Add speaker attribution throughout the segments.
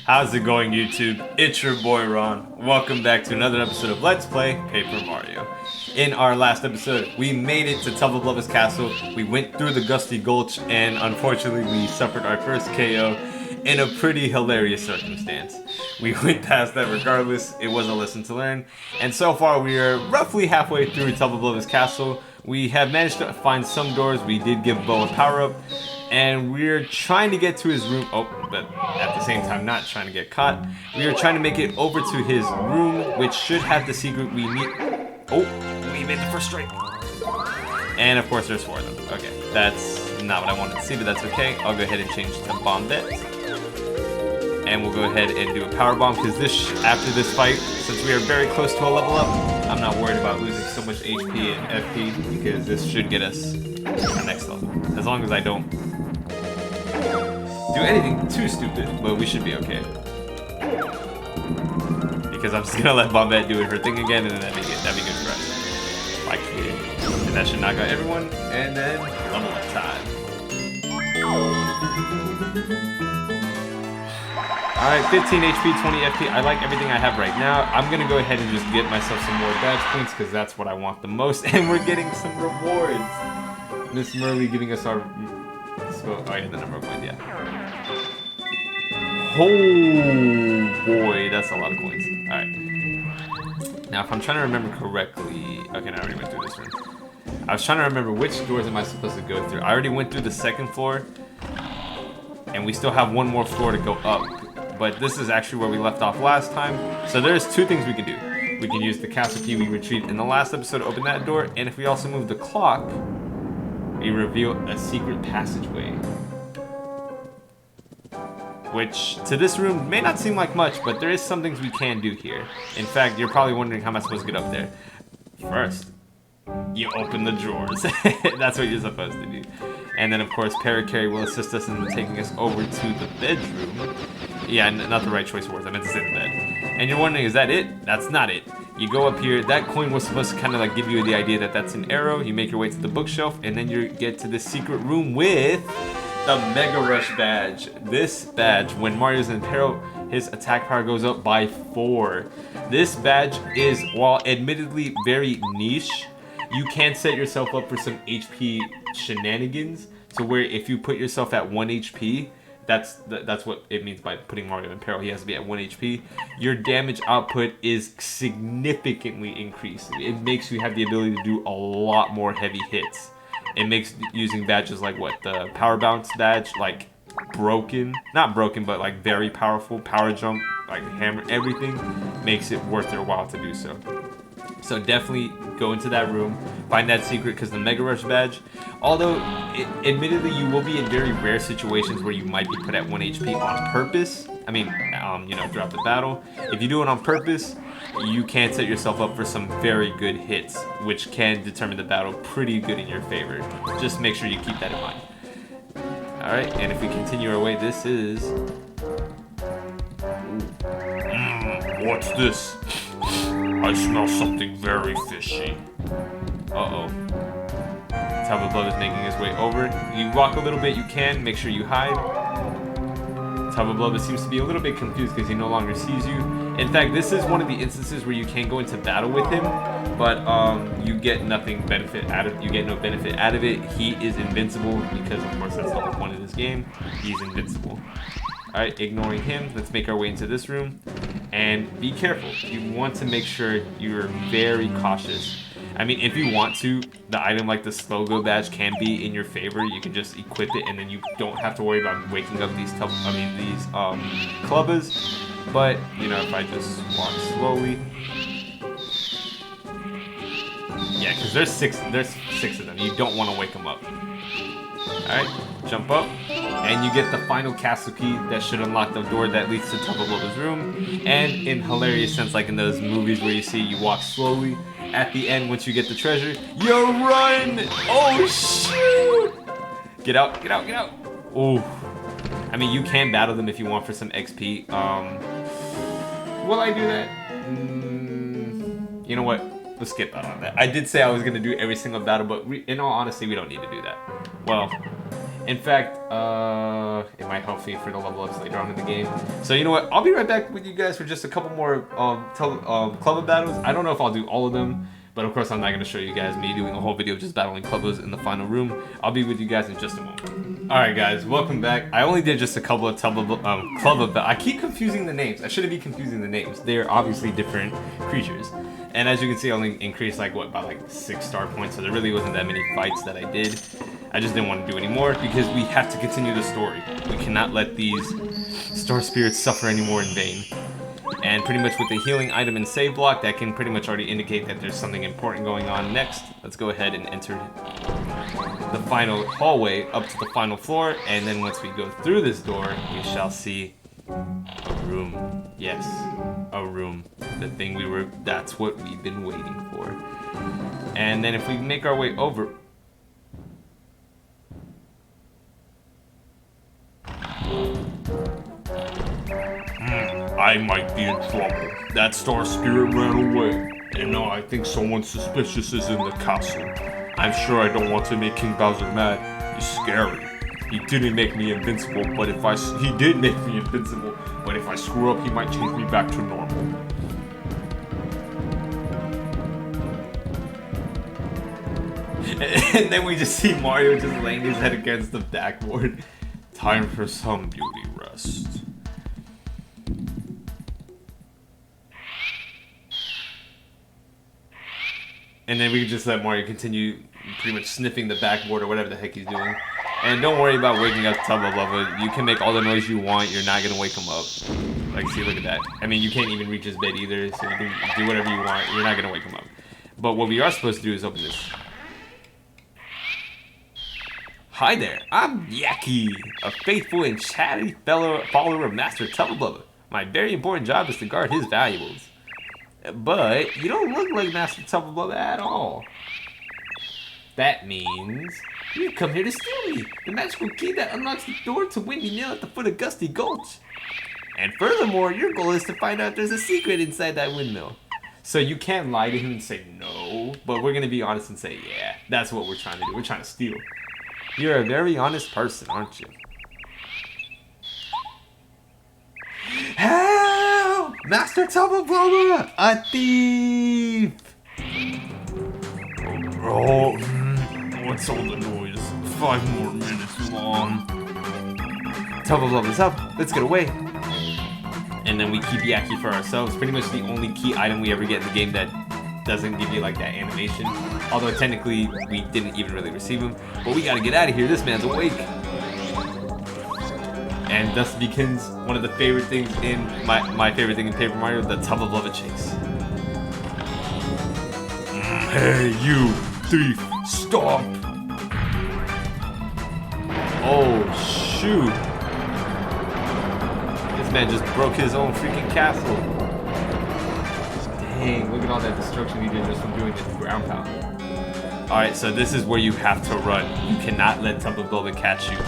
Speaker 1: How's it going, YouTube? It's your boy Ron. Welcome back to another episode of Let's Play Paper Mario. In our last episode, we made it to Tubba Blubba's castle. We went through the Gusty Gulch, and unfortunately, we suffered our first KO in a pretty hilarious circumstance. We went past that regardless. It was a lesson to learn. And so far, we are roughly halfway through Tubba Blubba's castle. We have managed to find some doors. We did give Bo a power-up. And we're trying to get to his room. Oh, but at the same time, not trying to get caught. We are trying to make it over to his room, which should have the secret we need. Oh, we made the first strike. And of course, there's 4 of them. Okay, that's not what I wanted to see, but that's okay. I'll go ahead and change to Bombette. And we'll go ahead and do a power bomb, because after this fight, since we are very close to a level up, I'm not worried about losing so much HP and FP, because this should get us to our next level. As long as I don't do anything too stupid, but we should be okay. Because I'm just gonna let Bombette do her thing again, and then that'd be good for us. Like, and that should knock out everyone, and then level up time. Alright, 15 HP, 20 FP. I like everything I have right now. I'm gonna go ahead and just get myself some more badge points, because that's what I want the most, and we're getting some rewards. Miss Merly giving us our... Oh yeah, the number of coins, yeah. Oh boy, that's a lot of coins. Alright. Now, if I'm trying to remember correctly... Okay, I already went through this room. I was trying to remember which doors am I supposed to go through. I already went through the second floor. And we still have one more floor to go up. But this is actually where we left off last time. So there's 2 things we can do. We can use the castle key we retrieved in the last episode to open that door. And if we also move the clock... we reveal a secret passageway. Which, to this room, may not seem like much, but there is some things we can do here. In fact, you're probably wondering how am I supposed to get up there. First, you open the drawers. That's what you're supposed to do. And then, of course, Paracarry will assist us in taking us over to the bedroom. Yeah, not the right choice of words. I meant to say the bed. And you're wondering, is that it? That's not it. You go up here, that coin was supposed to kind of like give you the idea that that's an arrow. You make your way to the bookshelf, and then you get to the secret room with the Mega Rush badge. This badge, when Mario's in peril, his attack power goes up by 4. This badge is, while admittedly very niche, you can set yourself up for some HP shenanigans, to where if you put yourself at 1 HP, that's what it means by putting Mario in peril. He has to be at 1 HP. Your damage output is significantly increased. It makes you have the ability to do a lot more heavy hits. It makes using badges like what? The Power Bounce badge, like broken. Not broken, but like very powerful. Power Jump, like hammer, everything makes it worth their while to do so. So definitely go into that room, find that secret, because the Mega Rush badge, although admittedly you will be in very rare situations where you might be put at 1 HP on purpose. I mean, you know, throughout the battle. If you do it on purpose, you can set yourself up for some very good hits, which can determine the battle pretty good in your favor. Just make sure you keep that in mind. Alright, and if we continue our way, this is... what's this? I smell something very fishy. Uh-oh. Tubba Blubba is making his way over. You walk a little bit, you can. Make sure you hide. Tubba Blubba seems to be a little bit confused because he no longer sees you. In fact, this is one of the instances where you can go into battle with him, but you get nothing benefit out of. You get no benefit out of it. He is invincible because, of course, that's the whole point of this game. He's invincible. Alright, ignoring him, let's make our way into this room. And be careful. You want to make sure you're very cautious. I mean, if you want to, the item like the Slow Go badge can be in your favor. You can just equip it, and then you don't have to worry about waking up these clubbers. But, you know, if I just walk slowly. Yeah, because there's six of them. You don't want to wake them up. Alright, jump up, and you get the final castle key that should unlock the door that leads to Tubba Blubba's room. And in hilarious sense, like in those movies where you see you walk slowly, at the end, once you get the treasure, you run! Oh, shoot! Get out, get out, get out! Oh. I mean, you can battle them if you want for some XP. Will I do that? You know what? Let's skip out on that. I did say I was going to do every single battle, but in all honesty, we don't need to do that. Well, In fact, it might help me for the level ups later on in the game. So you know what? I'll be right back with you guys for just a couple more club battles. I don't know if I'll do all of them, but of course I'm not going to show you guys me doing a whole video just battling clubbers in the final room. I'll be with you guys in just a moment. Alright guys, welcome back. I only did just a couple of club I keep confusing the names. I shouldn't be confusing the names. They're obviously different creatures. And as you can see, I only increased like what, by like 6 star points, so there really wasn't that many fights that I did. I just didn't want to do any more because we have to continue the story. We cannot let these star spirits suffer anymore in vain. And pretty much with the healing item and save block, that can pretty much already indicate that there's something important going on next. Let's go ahead and enter the final hallway up to the final floor, and then once we go through this door, we shall see a room. Yes, a room. The thing that's what we've been waiting for. And then if we make our way over... I might be in trouble. That star spirit ran away, and now I think someone suspicious is in the castle. I'm sure I don't want to make King Bowser mad. He's scary. He didn't make me invincible, but he did make me invincible, but if I screw up, he might change me back to normal. And then we just see Mario just laying his head against the backboard. Time for some beauty rest. And then we can just let Mario continue pretty much sniffing the backboard or whatever the heck he's doing. And don't worry about waking up Tubba Blubba. You can make all the noise you want, you're not gonna wake him up. Like, see, look at that. I mean, you can't even reach his bed either, so you can do whatever you want, you're not gonna wake him up. But what we are supposed to do is open this. Hi there, I'm Yaki, a faithful and chatty follower of Master Tubba Blubba. My very important job is to guard his valuables. But you don't look like Master Tubba Blubba at all. That means you come here to steal me, the magical key that unlocks the door to Windy Mill at the foot of Gusty Gulch. And furthermore, your goal is to find out if there's a secret inside that windmill. So you can't lie to him and say no, but we're gonna be honest and say, yeah, that's what we're trying to do. We're trying to steal. You're a very honest person, aren't you? Help! Master Tubba Blubba! A thief! Oh, what's all the noise? 5 more minutes long. Tubba Blubba's up. Let's get away. And then we keep Yaki for ourselves. Pretty much the only key item we ever get in the game that doesn't give you like that animation. Although technically we didn't even really receive him. But we gotta get out of here. This man's awake. And thus begins one of the favorite things in my favorite thing in Paper Mario, the Tubba Blubba chase. Hey, you thief! Stop! Oh shoot! This man just broke his own freaking castle. Dang! Look at all that destruction he did just from doing the ground pound. All right, so this is where you have to run. You cannot let Tubba Blubba catch you.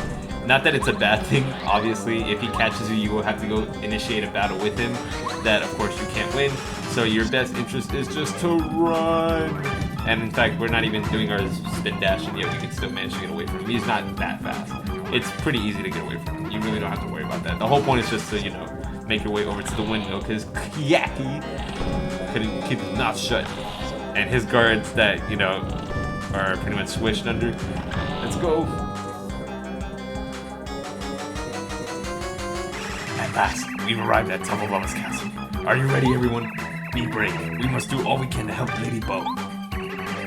Speaker 1: Not that it's a bad thing, obviously. If he catches you, you will have to go initiate a battle with him. That, of course, you can't win. So your best interest is just to run. And in fact, we're not even doing our spin dash, and yet we can still manage to get away from him. He's not that fast. It's pretty easy to get away from him. You really don't have to worry about that. The whole point is just to, you know, make your way over to the windmill, because Yaki couldn't keep his mouth shut. And his guards that, you know, are pretty much swished under. Let's go. At last, we've arrived at Tubba Blubba's castle. Are you ready, everyone? Be brave. We must do all we can to help Lady Bo.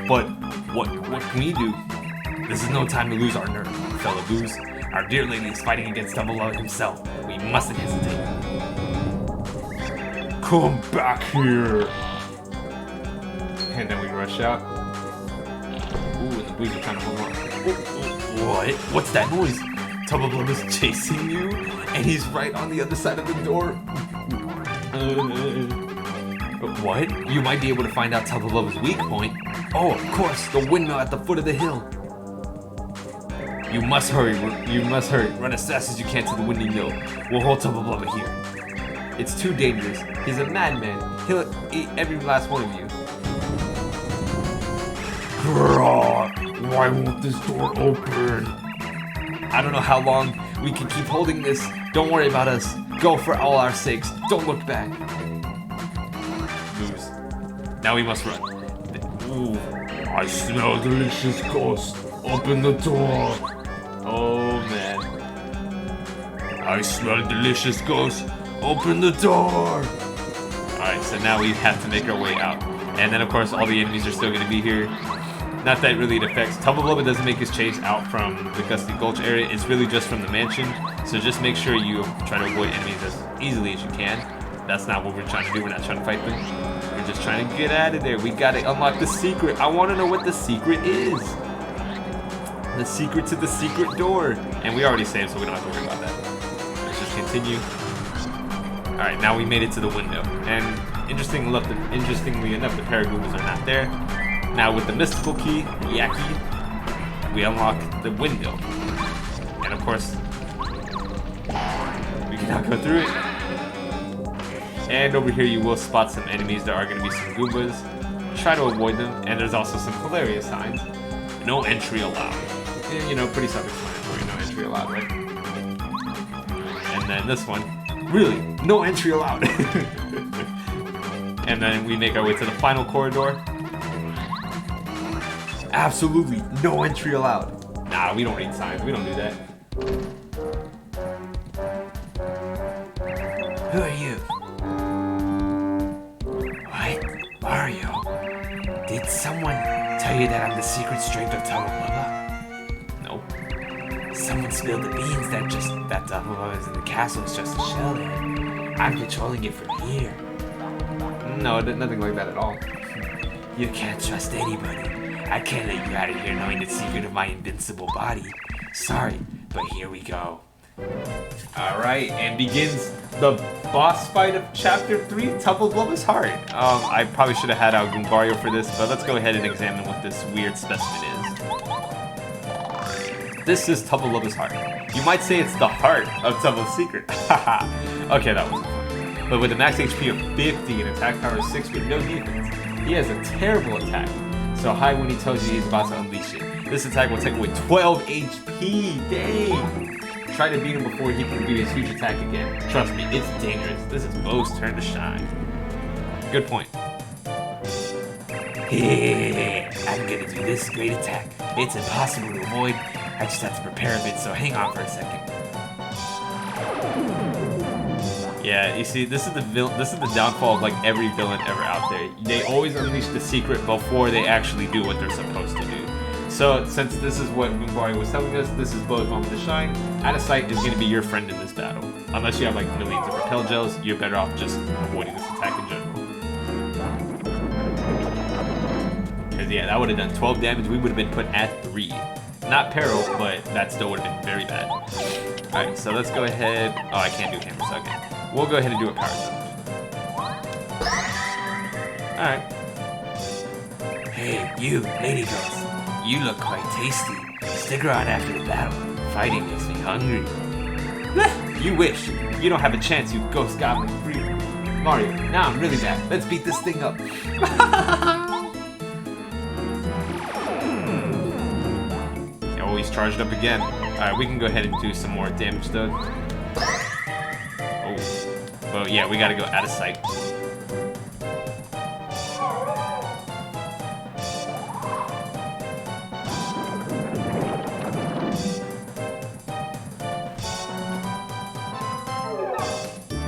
Speaker 1: But what can we do? This is no time to lose our nerve, fellow boos. Our dear lady is fighting against Tubba Blubba himself. We mustn't hesitate. Come back here. And then we rush out. Ooh, and the boos are trying to hold on. What? What's that noise? Tubba Blubba's chasing you? And he's right on the other side of the door. What? You might be able to find out Tubba Blubba's weak point. Oh, of course, the windmill at the foot of the hill. You must hurry. You must hurry. Run as fast as you can to the windy mill. We'll hold Tubba Blubba here. It's too dangerous. He's a madman. He'll eat every last one of you. Grrr, why won't this door open? I don't know how long we can keep holding this. Don't worry about us. Go for all our sakes. Don't look back. Moves. Now we must run. Ooh. I smell delicious ghost. Open the door. Oh man. I smell delicious ghost. Open the door. Alright, so now we have to make our way out. And then of course all the enemies are still going to be here. Not that really it affects. Tubba Blubba doesn't make his chase out from the Gusty Gulch area. It's really just from the mansion. So just make sure you try to avoid enemies as easily as you can. That's not what we're trying to do. We're not trying to fight them. We're just trying to get out of there. We gotta unlock the secret. I want to know what the secret is. The secret to the secret door. And we already saved, so we don't have to worry about that. Let's just continue. Alright, now we made it to the window. And interestingly enough, the Paragoombas are not there. Now with the mystical key, Yaki, we unlock the window. And of course, we can now go through it. And over here you will spot some enemies. There are going to be some Goombas. Try to avoid them. And there's also some hilarious signs. No entry allowed. And, you know, pretty self-explanatory. No entry allowed, right? And then this one. Really, no entry allowed. And then we make our way to the final corridor. Absolutely no entry allowed. Nah, we don't read signs. We don't do that.
Speaker 2: Who are you? What? Mario? Did someone tell you that I'm the secret strength of Tubba Blubba?
Speaker 1: Nope.
Speaker 2: Someone spilled the beans that Tubba Blubba is in the castle is just a shell in. I'm controlling it from here.
Speaker 1: No, nothing like that at all.
Speaker 2: You can't trust anybody. I can't let you out of here knowing the secret of my invincible body. Sorry, but here we go.
Speaker 1: Alright, and begins the boss fight of Chapter 3, Tubba Blubba's Heart. I probably should have had out Goombario for this, but let's go ahead and examine what this weird specimen is. This is Tubba Blubba's Heart. You might say it's the heart of Tubba's secret. Haha. Okay, that was fun. But with a max HP of 50 and attack power 6 with no defense, he has a terrible attack. So high when he tells you he's about to unleash it. This attack will take away 12 HP. Dang! Try to beat him before he can do his huge attack again. Trust me, it's dangerous. This is Bo's turn to shine. Good point.
Speaker 2: Hey, I'm gonna do this great attack. It's impossible to avoid. I just have to prepare a bit, so hang on for a second.
Speaker 1: Yeah, you see, this is the downfall of like every villain ever out there. They always unleash the secret before they actually do what they're supposed to do. So, since this is what Goombario was telling us, this is Bo's moment to shine. Out of sight is going to be your friend in this battle. Unless you have like millions of repel gels, you're better off just avoiding this attack in general. Because yeah, that would have done 12 damage. We would have been put at 3. Not peril, but that still would have been very bad. Alright, so let's go ahead. Oh, I can't do hammers. Okay. We'll go ahead and do a power jump. Alright.
Speaker 2: Hey, you, Lady Ghost. You look quite tasty. Stick around after the battle. Fighting makes me hungry.
Speaker 1: You wish. You don't have a chance, you ghost goblin freak. Mario, now I'm really bad. Let's beat this thing up. Oh, he's charged up again. Alright, we can go ahead and do some more damage though. Oh. Well, yeah, we gotta go out of sight.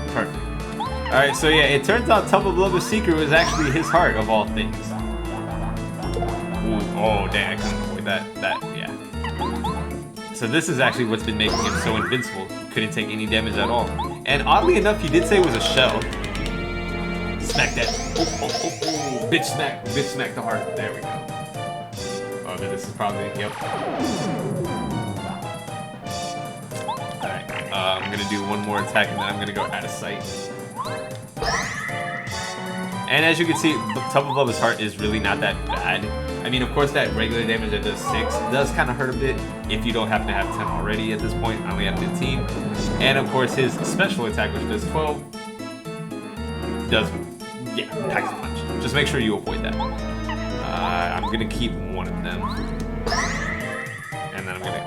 Speaker 1: Perfect. Alright, so yeah, it turns out Tubba Blubba's secret was actually his heart, of all things. Ooh, oh, dang, I couldn't avoid that, yeah. So this is actually what's been making him so invincible. Couldn't take any damage at all. And oddly enough, he did say it was a shell. Smack that. Oh. Bitch smack the heart. There we go. Oh, this is probably, yep. Alright, I'm gonna do one more attack and then I'm gonna go out of sight. And as you can see, Tubba Blubba's heart is really not that bad. I mean, of course, that regular damage that does 6 does kind of hurt a bit if you don't happen to have 10 already at this point. I only have 15. And of course, his special attack, which does 12, does, yeah, packs a punch. Just make sure you avoid that. I'm going to keep one of them. And and then I'm gonna.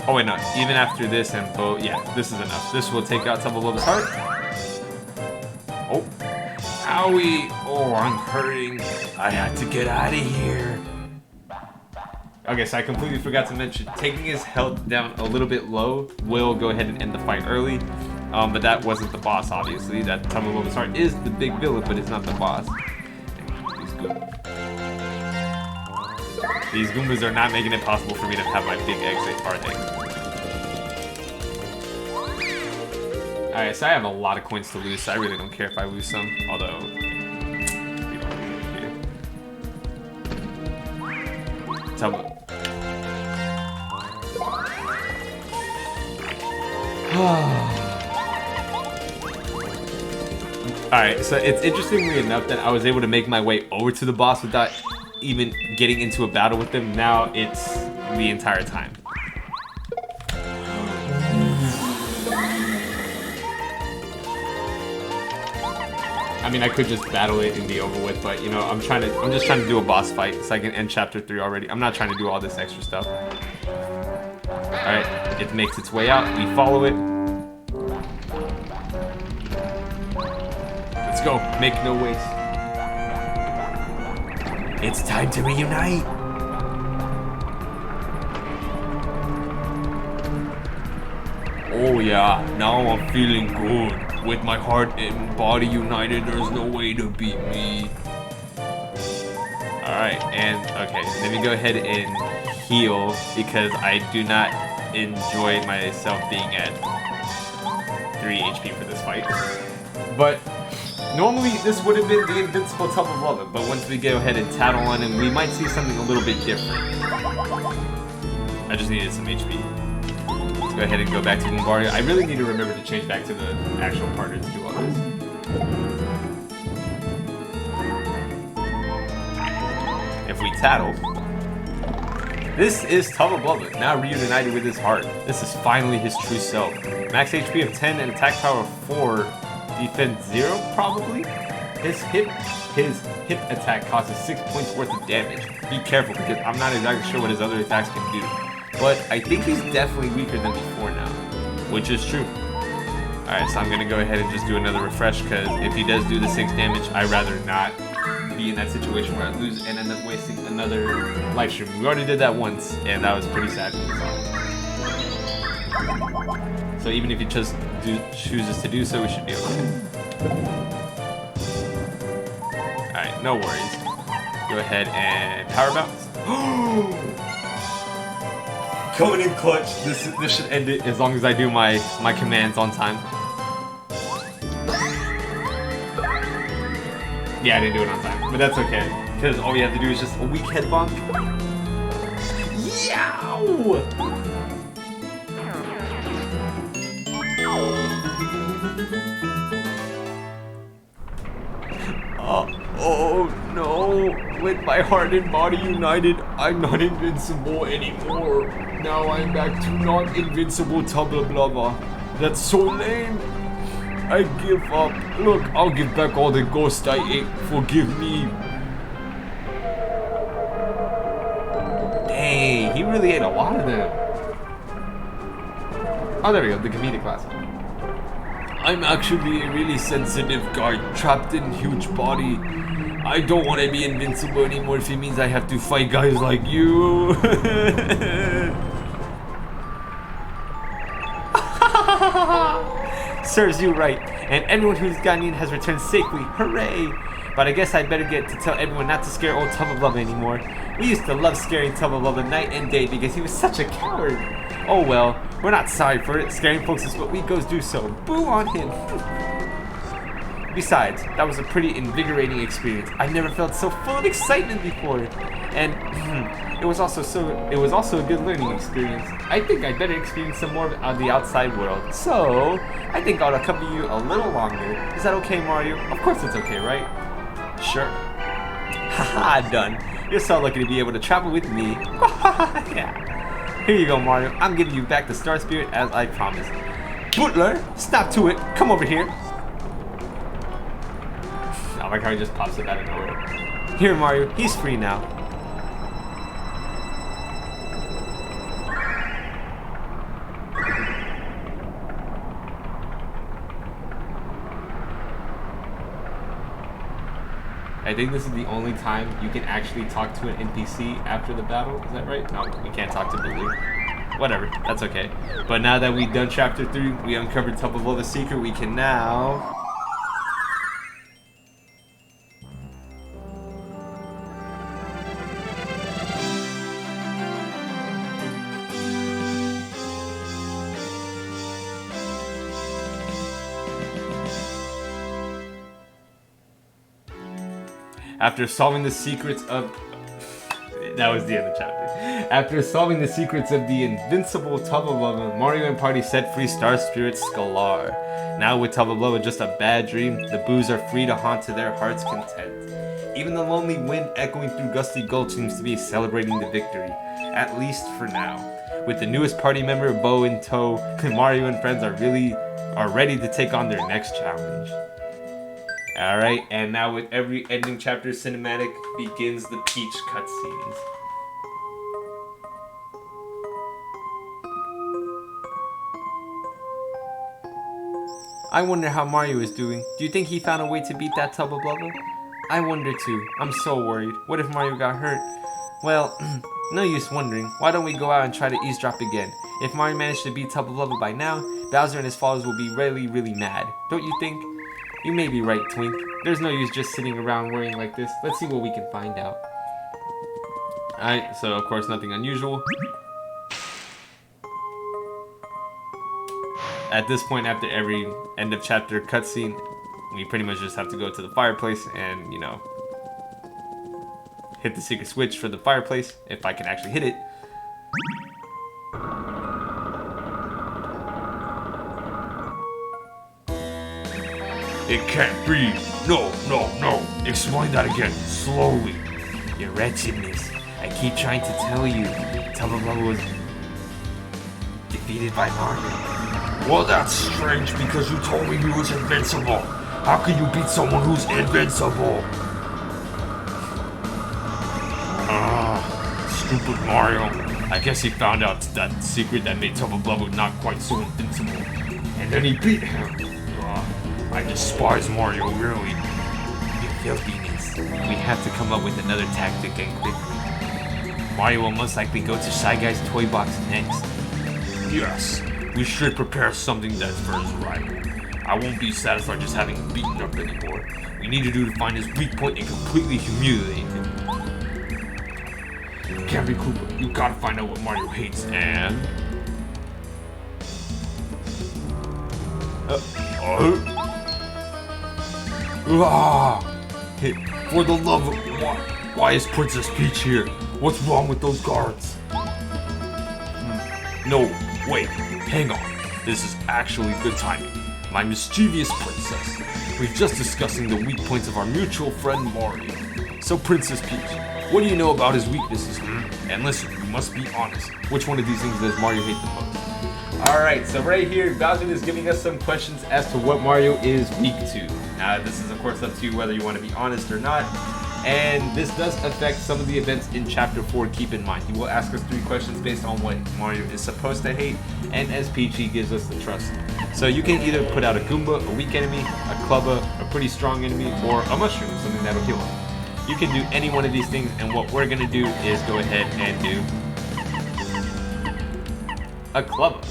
Speaker 1: Oh wait, no. Even after this and both, yeah, this is enough. This will take out Tubba Blubba's heart. Oh, owie! Oh, I'm hurting.
Speaker 2: I had to get out of here.
Speaker 1: Okay, so I completely forgot to mention, taking his health down a little bit low will go ahead and end the fight early. But that wasn't the boss, obviously. That Tubba Blubba's heart is the big villain, but it's not the boss. These Goombas are not making it possible for me to have my big eggs, are they? Alright, so I have a lot of coins to lose, so I really don't care if I lose some. Although, we don't really care. Tubba. Alright, so it's interestingly enough that I was able to make my way over to the boss without even getting into a battle with them. Now it's the entire time. I mean, I could just battle it and be over with, but you know, I'm just trying to do a boss fight so I can end chapter 3 already. I'm not trying to do all this extra stuff. Alright, it makes its way out. We follow it. Let's go. Make no waste.
Speaker 2: It's time to reunite.
Speaker 1: Oh yeah, now I'm feeling good. With my heart and body united, there's no way to beat me. Alright, and okay, let me go ahead and heal because I do not enjoy myself being at 3 HP for this fight. But normally this would have been the invincible Tubba Blubba, but once we go ahead and tattle on him, we might see something a little bit different. I just needed some HP. Let's go ahead and go back to Bombardier. I really need to remember to change back to the actual partner to do all this. If we tattle, this is Tubba Blubba, now reunited with his heart. This is finally his true self. Max HP of 10 and attack power of 4. Defense 0, probably? His hip attack causes 6 points worth of damage. Be careful, because I'm not exactly sure what his other attacks can do. But I think he's definitely weaker than before now, which is true. Alright, so I'm going to go ahead and just do another refresh, because if he does do the 6 damage, I'd rather not be in that situation where I lose and end up wasting another life stream. We already did that once, and that was pretty sad when we saw it. So even if he just chooses to do so, we should be okay. Alright, no worries. Go ahead and power bounce. Coming in clutch. This should end it as long as I do my commands on time. Yeah, I didn't do it on time, but that's okay. Because all we have to do is just a weak head bonk. Yow! Oh no, with my heart and body united, I'm not invincible anymore. Now I'm back to not invincible Tubba Blubba. That's so lame. I give up. Look, I'll give back all the ghosts I ate. Forgive me. Dang, he really ate a lot of them. Oh, there we go, the comedic class. I'm actually a really sensitive guy trapped in a huge body. I don't want to be invincible anymore if it means I have to fight guys like you. Serves you right. And everyone who's gotten in has returned safely. Hooray! But I guess I'd better get to tell everyone not to scare old Tubba Blubba anymore. We used to love scaring Tubba Blubba night and day because he was such a coward. Oh well, we're not sorry for it. Scaring folks is what we goes do, so boo on him. Besides, that was a pretty invigorating experience. I've never felt so full of excitement before. And it was also a good learning experience. I think I'd better experience some more of the outside world. So, I think I'll accompany you a little longer. Is that okay, Mario? Of course it's okay, right? Sure. Haha, done. You're so lucky to be able to travel with me. Yeah. Here you go, Mario. I'm giving you back the Star Spirit as I promised. Butler, stop to it. Come over here. I like how he just pops up out of nowhere. Here, Mario, he's free now. I think this is the only time you can actually talk to an NPC after the battle. Is that right? No, we can't talk to Baloo. Whatever, that's okay. But now that we've done chapter 3, we uncovered Tubba Blubba's secret, we can now... After solving the secrets of... That was the end of the chapter. After solving the secrets of the invincible Tubba Blubba, Mario and party set free Star Spirit Scalar. Now with Tubba Blubba just a bad dream, the Boos are free to haunt to their heart's content. Even the lonely wind echoing through Gusty Gulch seems to be celebrating the victory, at least for now. With the newest party member, Bo, in tow, Mario and friends are ready to take on their next challenge. Alright, and now with every ending chapter cinematic begins the Peach cutscenes. I wonder how Mario is doing. Do you think he found a way to beat that Tubba Blubba? I wonder too. I'm so worried. What if Mario got hurt? Well, no use wondering. Why don't we go out and try to eavesdrop again? If Mario managed to beat Tubba Blubba by now, Bowser and his followers will be really, really mad. Don't you think? You may be right, Twink. There's no use just sitting around worrying like this. Let's see what we can find out. Alright, so of course nothing unusual. At this point, after every end of chapter cutscene, we pretty much just have to go to the fireplace and, you know, hit the secret switch for the fireplace, if I can actually hit it.
Speaker 2: It can't be. No. Explain that again, slowly. Your wretchedness. I keep trying to tell you. Tubba Blubba was defeated by Mario. Well, that's strange because you told me he was invincible. How can you beat someone who's invincible? Stupid Mario. I guess he found out that secret that made Tubba Blubba not quite so invincible. And then he beat him. I despise Mario, really. You filthiness. We have to come up with another tactic and quickly. Mario will most likely go to Shy Guy's toy box next. Yes, we should prepare something that's first right. I won't be satisfied just having him beaten up anymore. We need to find his weak point and completely humiliate him. Can't be Koopa. You gotta find out what Mario hates and... For the love of... Why is Princess Peach here? What's wrong with those guards? No, wait, hang on. This is actually good timing. My mischievous princess. We're just discussing the weak points of our mutual friend Mario. So Princess Peach, what do you know about his weaknesses? And listen, you must be honest. Which one of these things does Mario hate the most? Alright, so right here, Bowser is giving us some questions as to what Mario is weak to. Now, this is of course up to you whether you want to be honest or not. And this does affect some of the events in Chapter 4, keep in mind. He will ask us 3 questions based on what Mario is supposed to hate, and as Peach, he gives us the trust. So you can either put out a Goomba, a weak enemy, a Clubba, a pretty strong enemy, or a Mushroom, something that'll heal him. You can do any one of these things, and what we're going to do is go ahead and do a Clubba.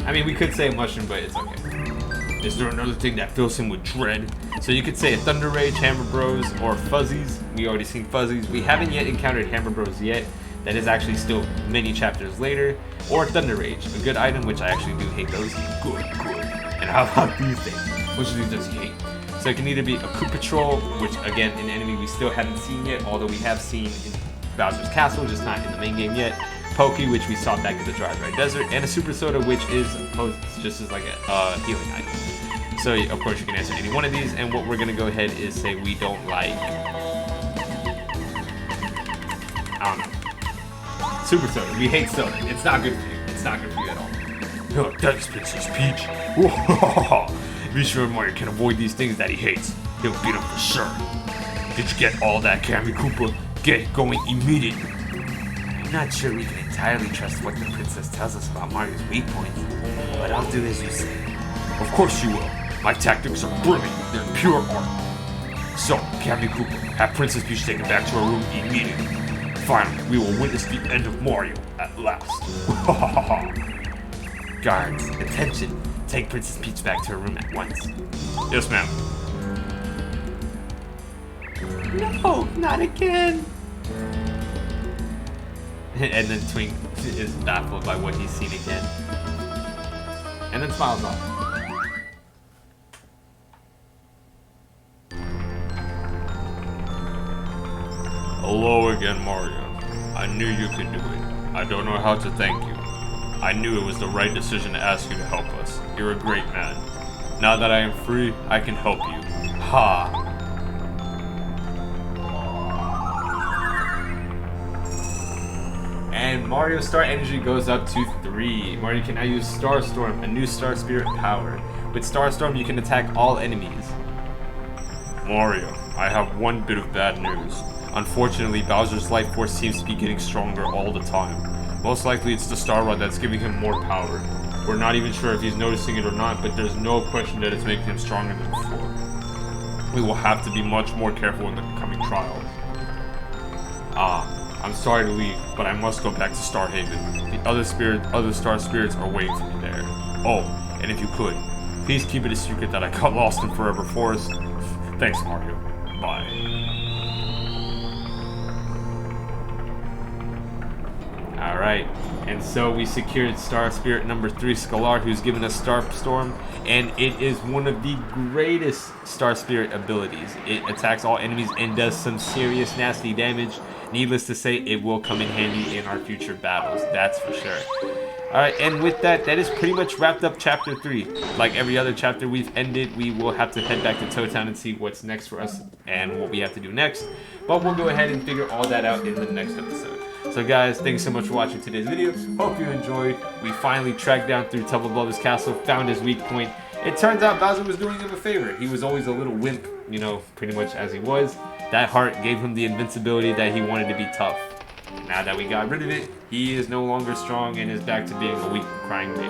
Speaker 2: I mean, we could say a Mushroom, but it's okay. Is there another thing that fills him with dread? So you could say a Thunder Rage, Hammer Bros, or Fuzzies. We already seen Fuzzies. We haven't yet encountered Hammer Bros yet. That is actually still many chapters later. Or Thunder Rage, a good item, which I actually do hate those. Good. And how about these things? Which of these does he hate? So it can either be a Koopa Patrol, which again, an enemy we still haven't seen yet, although we have seen in Bowser's Castle, just not in the main game yet. Pokey, which we saw back in the Dry Desert, and a Super Soda, which is posed just as like a healing item. So of course you can answer any one of these, and what we're gonna go ahead is say we don't like, I don't know, Super Soda. We hate soda. It's not good for you. It's not good for you at all. Oh, thanks, Princess Peach. Be sure Mario can avoid these things that he hates. He'll beat him for sure. Did you get all that, Kammy Koopa? Get going immediately.
Speaker 1: I'm not sure we can entirely trust what the princess tells us about Mario's weak points, but I'll do as you say.
Speaker 2: Of course you will. My tactics are brilliant. They're pure art. So, Kammy Koopa, have Princess Peach taken back to her room immediately. Finally, we will witness the end of Mario at last.
Speaker 1: Guards, attention. Take Princess Peach back to her room at once.
Speaker 2: Yes, ma'am.
Speaker 1: No, not again. And then Twink is baffled by what he's seen again. And then smiles off.
Speaker 2: Hello again, Mario. I knew you could do it. I don't know how to thank you. I knew it was the right decision to ask you to help us. You're a great man. Now that I am free, I can help you. Ha!
Speaker 1: And Mario's star energy goes up to 3. Mario can now use Star Storm, a new Star Spirit power. With Star Storm, you can attack all enemies.
Speaker 2: Mario, I have one bit of bad news. Unfortunately, Bowser's life force seems to be getting stronger all the time. Most likely it's the Star Rod that's giving him more power. We're not even sure if he's noticing it or not, but there's no question that it's making him stronger than before. We will have to be much more careful in the coming trials. I'm sorry to leave, but I must go back to Star Haven. The other Star Spirits are waiting for me there. Oh, and if you could, please keep it a secret that I got lost in Forever Forest. Thanks, Mario. Bye.
Speaker 1: Alright, and so we secured Star Spirit number 3, Scalar, who's given us Star Storm, and it is one of the greatest Star Spirit abilities. It attacks all enemies and does some serious nasty damage. Needless to say, it will come in handy in our future battles, that's for sure. Alright, and with that, that is pretty much wrapped up Chapter 3. Like every other chapter we've ended, we will have to head back to Toad Town and see what's next for us and what we have to do next. But we'll go ahead and figure all that out in the next episode. So guys, thanks so much for watching today's video. Hope you enjoyed. We finally tracked down through Tubba Blubba's castle, found his weak point. It turns out Bowser was doing him a favor. He was always a little wimp, you know, pretty much as he was. That heart gave him the invincibility that he wanted to be tough. Now that we got rid of it, he is no longer strong and is back to being a weak, crying baby.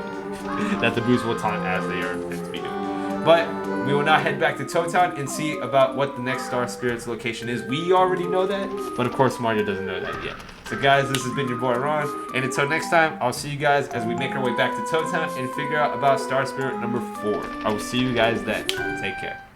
Speaker 1: That the Boos will taunt as they are meant to be doing. But we will now head back to Toad Town and see about what the next Star Spirit's location is. We already know that, but of course Mario doesn't know that yet. So guys, this has been your boy Ron, and until next time, I'll see you guys as we make our way back to Toad Town and figure out about Star Spirit number 4. I will see you guys then. Take care.